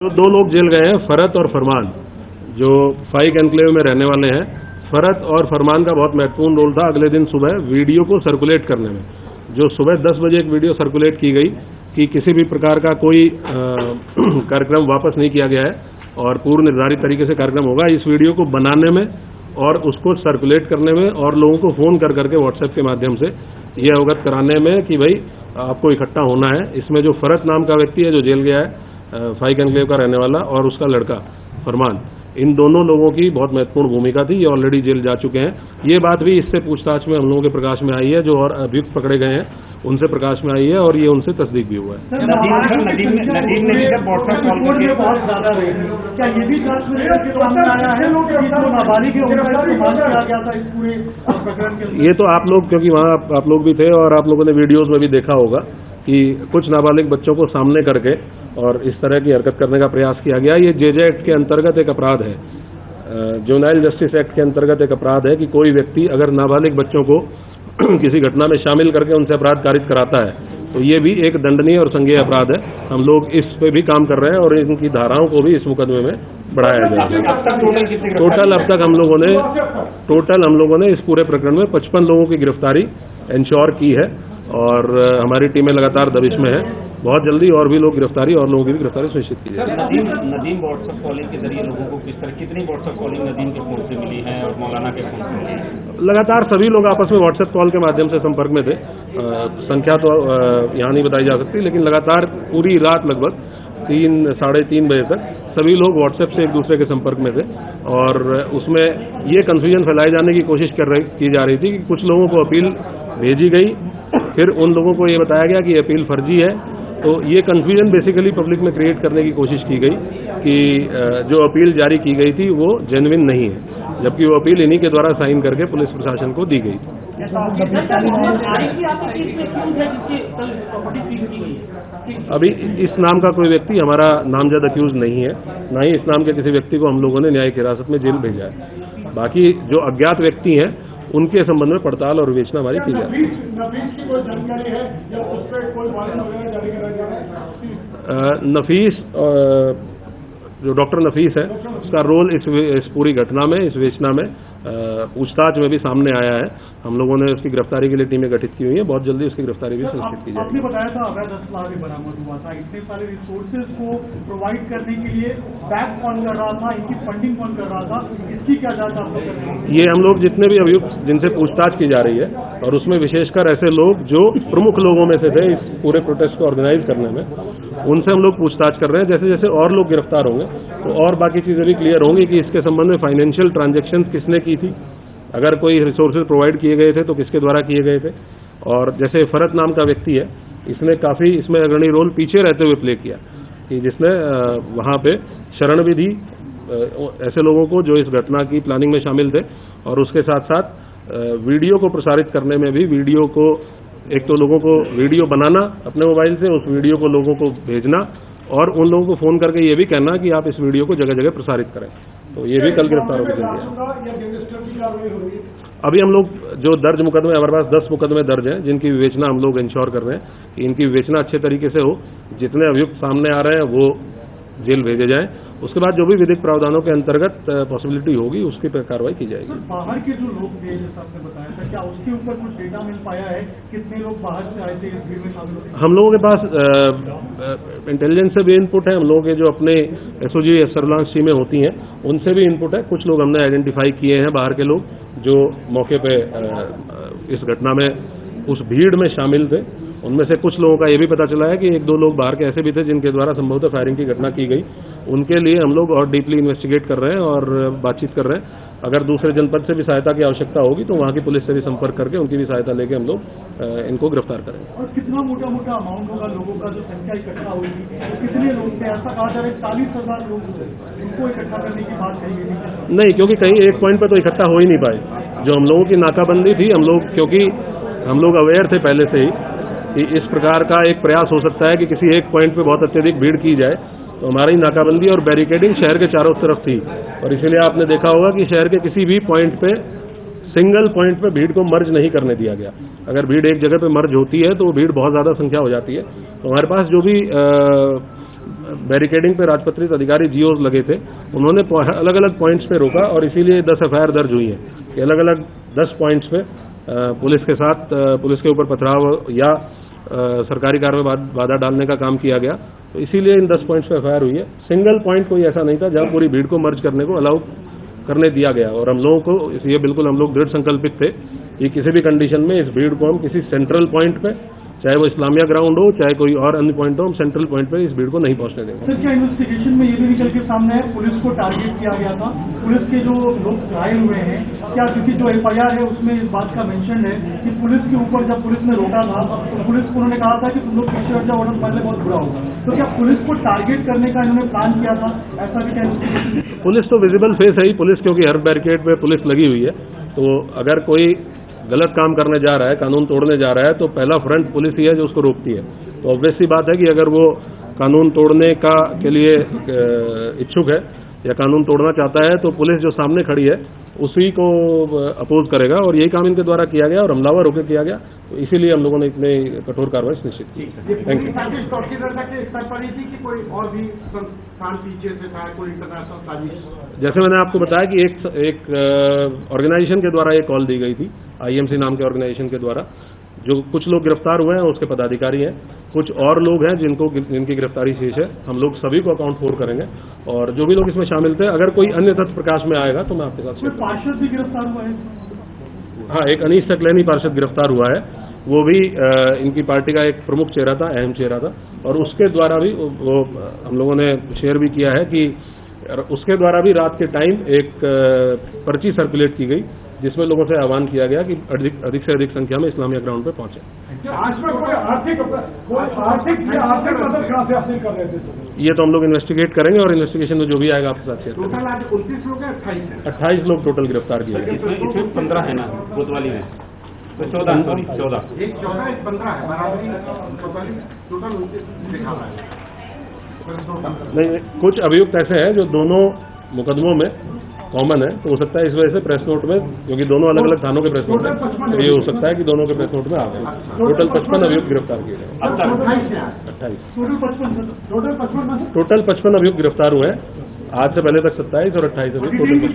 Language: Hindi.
जो दो लोग जेल गए हैं, फरत और फरमान, जो फाइक एनक्लेव में रहने वाले हैं। फरत और फरमान का बहुत महत्वपूर्ण रोल था अगले दिन सुबह वीडियो को सर्कुलेट करने में। जो सुबह 10 बजे एक वीडियो सर्कुलेट की गई कि किसी भी प्रकार का कोई कार्यक्रम वापस नहीं किया गया है और पूर्व निर्धारित तरीके से कार्यक्रम होगा, इस वीडियो को बनाने में और उसको सर्कुलेट करने में और लोगों को फोन कर करके व्हाट्सएप के माध्यम से ये अवगत कराने में कि भाई आपको इकट्ठा होना है। इसमें जो फरत नाम का व्यक्ति है जो जेल गया है, फाइक एनक्लेव का रहने वाला, और उसका लड़का फरमान, इन दोनों लोगों की बहुत महत्वपूर्ण भूमिका थी। ये ऑलरेडी जेल जा चुके हैं। ये बात भी इससे पूछताछ में हम लोगों के प्रकाश में आई है। जो और अभियुक्त पकड़े गए हैं उनसे प्रकाश में आई है और ये उनसे तस्दीक भी हुआ है। ये तो आप लोग, क्योंकि वहाँ आप लोग भी थे और आप लोगों ने वीडियोज में भी देखा होगा कि कुछ नाबालिग बच्चों को सामने करके और इस तरह की हरकत करने का प्रयास किया गया। ये जेजे एक्ट के अंतर्गत एक अपराध है, जुवेनाइल जस्टिस एक्ट के अंतर्गत एक अपराध है कि कोई व्यक्ति अगर नाबालिग बच्चों को किसी घटना में शामिल करके उनसे अपराध कारित कराता है तो ये भी एक दंडनीय और संज्ञेय अपराध है। हम लोग इस पे भी काम कर रहे हैं और इनकी धाराओं को भी इस मुकदमे में बढ़ाया जाएगा। टोटल अब तक हम लोगों ने इस पूरे प्रकरण में 55 लोगों की गिरफ्तारी इंश्योर की है और हमारी टीमें लगातार दबिश में है। बहुत जल्दी और भी लोग गिरफ्तारी और लोगों की भी गिरफ्तारी सुनिश्चित की जाएगी। नदीम व्हाट्सएप कॉलिंग के जरिए लोगों को कितनी व्हाट्सएप कॉलिंग नदीम के फोन से मिली है और मौलाना के फोन से मिली है? लगातार सभी लोग आपस में व्हाट्सएप कॉल के माध्यम से संपर्क में थे। संख्या तो यहाँ नहीं बताई जा सकती, लेकिन लगातार पूरी रात लगभग 3 साढ़े 3 बजे तक सभी लोग व्हाट्सएप से एक दूसरे के संपर्क में थे और उसमें ये कंफ्यूजन फैलाए जाने की कोशिश की जा रही थी कि कुछ लोगों को अपील भेजी गई, फिर उन लोगों को ये बताया गया कि अपील फर्जी है। तो ये कंफ्यूजन बेसिकली पब्लिक में क्रिएट करने की कोशिश की गई कि जो अपील जारी की गई थी वो जेन्युइन नहीं है, जबकि वो अपील इन्हीं के द्वारा साइन करके पुलिस प्रशासन को दी गई। अभी इस नाम का कोई व्यक्ति हमारा नामजद अक्यूज नहीं है, ना ही इस नाम के किसी व्यक्ति को हम लोगों ने न्यायिक हिरासत में जेल भेजा है। बाकी जो अज्ञात व्यक्ति हैं उनके संबंध में पड़ताल और विवेचना हमारी की जाए। नफीस, जो डॉक्टर नफीस है, उसका रोल इस पूरी घटना में, इस विवेचना में, पूछताछ में भी सामने आया है। हम लोगों ने उसकी गिरफ्तारी के लिए टीमें गठित की हुई है। बहुत जल्दी उसकी गिरफ्तारी भी सुनिश्चित की जाएगी। आपने बताया था अवैध असला भी बरामद हुआ था, इतने सारे रिसोर्सेज को प्रोवाइड करने के लिए बैक कौन कर रहा था, इनकी फंडिंग कौन कर रहा था, इसकी क्या जांच आप लोग कर रहे हैं? ये हम लोग जितने भी अभियुक्त जिनसे पूछताछ की जा रही है और उसमें विशेषकर ऐसे लोग जो प्रमुख लोगों में से थे इस पूरे प्रोटेस्ट को ऑर्गेनाइज करने में, उनसे हम लोग पूछताछ कर रहे हैं। जैसे जैसे और लोग गिरफ्तार होंगे तो और बाकी चीजें भी क्लियर होंगी कि इसके संबंध में फाइनेंशियल ट्रांजैक्शन किसने की थी, अगर कोई रिसोर्सेज प्रोवाइड किए गए थे तो किसके द्वारा किए गए थे। और जैसे फरत नाम का व्यक्ति है, इसने काफी इसमें अग्रणी रोल पीछे रहते हुए प्ले किया कि जिसने वहां पे शरण भी दी ऐसे लोगों को जो इस घटना की प्लानिंग में शामिल थे, और उसके साथ साथ वीडियो को प्रसारित करने में भी, वीडियो को, एक तो लोगों को वीडियो बनाना अपने मोबाइल से, उस वीडियो को लोगों को भेजना और उन लोगों को फोन करके ये भी कहना कि आप इस वीडियो को जगह जगह प्रसारित करें। तो ये भी कल गिरफ्तार होकर चलिए। अभी हम लोग जो दर्ज मुकदमे, हमारे पास 10 मुकदमे दर्ज हैं जिनकी विवेचना हम लोग इंश्योर कर रहे हैं कि इनकी विवेचना अच्छे तरीके से हो। जितने अभियुक्त सामने आ रहे हैं वो जेल भेजे जाएं। उसके बाद जो भी विधिक प्रावधानों के अंतर्गत पॉसिबिलिटी होगी उसकी पर कार्रवाई की जाएगी। बाहर के जो लोग थे, जैसा आपने बताया था, क्या उसके ऊपर कुछ डेटा मिल पाया है? कितने लोग बाहर से आए थे इस भीड़ में शामिल हुए? हम लोगों के पास इंटेलिजेंस से भी इनपुट है, हम लोगों के जो अपने एसओजी सर्विलांस टीमें होती हैं उनसे भी इनपुट है। कुछ लोग हमने आइडेंटिफाई किए हैं बाहर के लोग जो मौके पे इस घटना में उस भीड़ में शामिल थे। उनमें से कुछ लोगों का ये भी पता चला है कि 1-2 लोग बाहर के ऐसे भी थे जिनके द्वारा संभवतः फायरिंग की घटना की गई। उनके लिए हम लोग और डीपली इन्वेस्टिगेट कर रहे हैं और बातचीत कर रहे हैं। अगर दूसरे जनपद से भी सहायता की आवश्यकता होगी तो वहाँ की पुलिस से भी संपर्क करके उनकी भी सहायता लेके हम लोग इनको गिरफ्तार करेंगे। और कितना मोटा अमाउंट होगा लोगों का जो संख्या इकट्ठा हुई थी, तो कितने लोग थे? ऐसा कहा जा रहा है 40,000 लोग उनको इकट्ठा करने की बात कही गई। नहीं, क्योंकि कहीं एक पॉइंट पर तो इकट्ठा हो ही नहीं पाए। जो हम लोगों की नाकाबंदी थी, हम लोग, क्योंकि हम लोग अवेयर थे पहले से ही कि इस प्रकार का एक प्रयास हो सकता है कि किसी एक पॉइंट पे बहुत अत्यधिक भीड़ की जाए, तो हमारी नाकाबंदी और बैरिकेडिंग शहर के चारों तरफ थी। और इसीलिए आपने देखा होगा कि शहर के किसी भी पॉइंट पे, सिंगल पॉइंट पे भीड़ को मर्ज नहीं करने दिया गया। अगर भीड़ एक जगह पे मर्ज होती है तो वो भीड़ बहुत ज्यादा संख्या हो जाती है। तो हमारे पास जो भी बैरिकेडिंग पे राजपत्रित अधिकारी जीओज लगे थे, उन्होंने अलग अलग पॉइंट्स पे रोका और इसीलिए 10 एफआईआर दर्ज हुई है कि अलग अलग 10 पॉइंट्स पे पुलिस के साथ पुलिस के ऊपर पथराव या सरकारी कार्य में बाधा डालने का काम किया गया। तो इसीलिए इन 10 पॉइंट्स पे एफआईआर हुई है। सिंगल पॉइंट कोई ऐसा नहीं था जहां पूरी भीड़ को मर्ज करने को अलाउ करने दिया गया, और हम लोगों को ये बिल्कुल हम लोग दृढ़ संकल्पित थे कि किसी भी कंडीशन में इस भीड़ को हम किसी सेंट्रल पॉइंट पे, चाहे वो इस्लामिया ग्राउंड हो चाहे कोई और अन्य पॉइंट हो, हम सेंट्रल पॉइंट पे इस भीड़ को नहीं पहुंचने देंगे। सर, क्या इन्वेस्टिगेशन में ये भी निकल के सामने है पुलिस को टारगेट किया गया था? पुलिस के जो लोग घायल हुए हैं, क्या क्योंकि जो एफआईआर है उसमें इस बात का मेंशन है कि पुलिस के ऊपर जब पुलिस ने रोका था तो पुलिस को उन्होंने कहा था कि तुम लोग पीछे हट जाओ, ऑर्डर पहले बहुत बुरा होगा। तो क्या पुलिस को टारगेट करने का इन्होंने प्लान किया था? ऐसा भी क्या? पुलिस तो विजिबल फेस है ही पुलिस, क्योंकि हर बैरिकेड पे पुलिस लगी हुई है। तो अगर कोई गलत काम करने जा रहा है, कानून तोड़ने जा रहा है, तो पहला फ्रंट पुलिस ही है जो उसको रोकती है। तो ऑब्वियस सी बात है कि अगर वो कानून तोड़ने का के लिए इच्छुक है या कानून तोड़ना चाहता है तो पुलिस जो सामने खड़ी है उसी को अपोज करेगा, और यही काम इनके द्वारा किया गया और हमलावर होकर किया गया। तो इसीलिए हम लोगों ने इतने कठोर कार्रवाई सुनिश्चित की। Thank you. जैसे मैंने आपको बताया कि एक ऑर्गेनाइजेशन के द्वारा एक कॉल दी गई थी, आईएमसी नाम के ऑर्गेनाइजेशन के द्वारा। जो कुछ लोग गिरफ्तार हुए हैं उसके पदाधिकारी हैं, कुछ और लोग हैं जिनकी गिरफ्तारी शेष है। हम लोग सभी को अकाउंट 4 करेंगे, और जो भी लोग इसमें शामिल थे, अगर कोई अन्य तथ्य प्रकाश में आएगा तो मैं आपके साथ शेयर करूंगा। पार्षद भी गिरफ्तार हुआ है? हाँ, एक अनीश सकलैनी पार्षद गिरफ्तार हुआ है। वो भी इनकी पार्टी का एक प्रमुख चेहरा था, अहम चेहरा था, और उसके द्वारा भी वो हम लोगों ने शेयर भी किया है कि उसके द्वारा भी रात के टाइम एक पर्ची सर्कुलेट की गई जिसमें लोगों से आह्वान किया गया कि अधिक से अधिक संख्या में इस्लामिया ग्राउंड पे पहुंचे। ये तो हम लोग इन्वेस्टिगेट करेंगे और इन्वेस्टिगेशन में जो भी आएगा आपके साथ शेयर करेंगे। टोटल आज 29 लोग हैं, 28 लोग टोटल गिरफ्तार किए गए। इसमें 15 है ना कोतवाली में, तो 14 एक 14 एक 15 है, बराबरी टोटल 29 लिखा हुआ है। नहीं, कुछ अभियुक्त ऐसे हैं जो दोनों मुकदमों में कॉमन है, तो हो सकता है इस वजह से प्रेस नोट में, क्योंकि दोनों अलग अलग थानों के प्रेस नोट में, तो ये हो सकता है कि दोनों के प्रेस नोट में आ गए। टोटल 55 अभियुक्त गिरफ्तार किए गए। 28 टोटल 55 अभियुक्त गिरफ्तार हुए हैं। आज से पहले तक 27 और 28 अभियुक्त टोटल 55।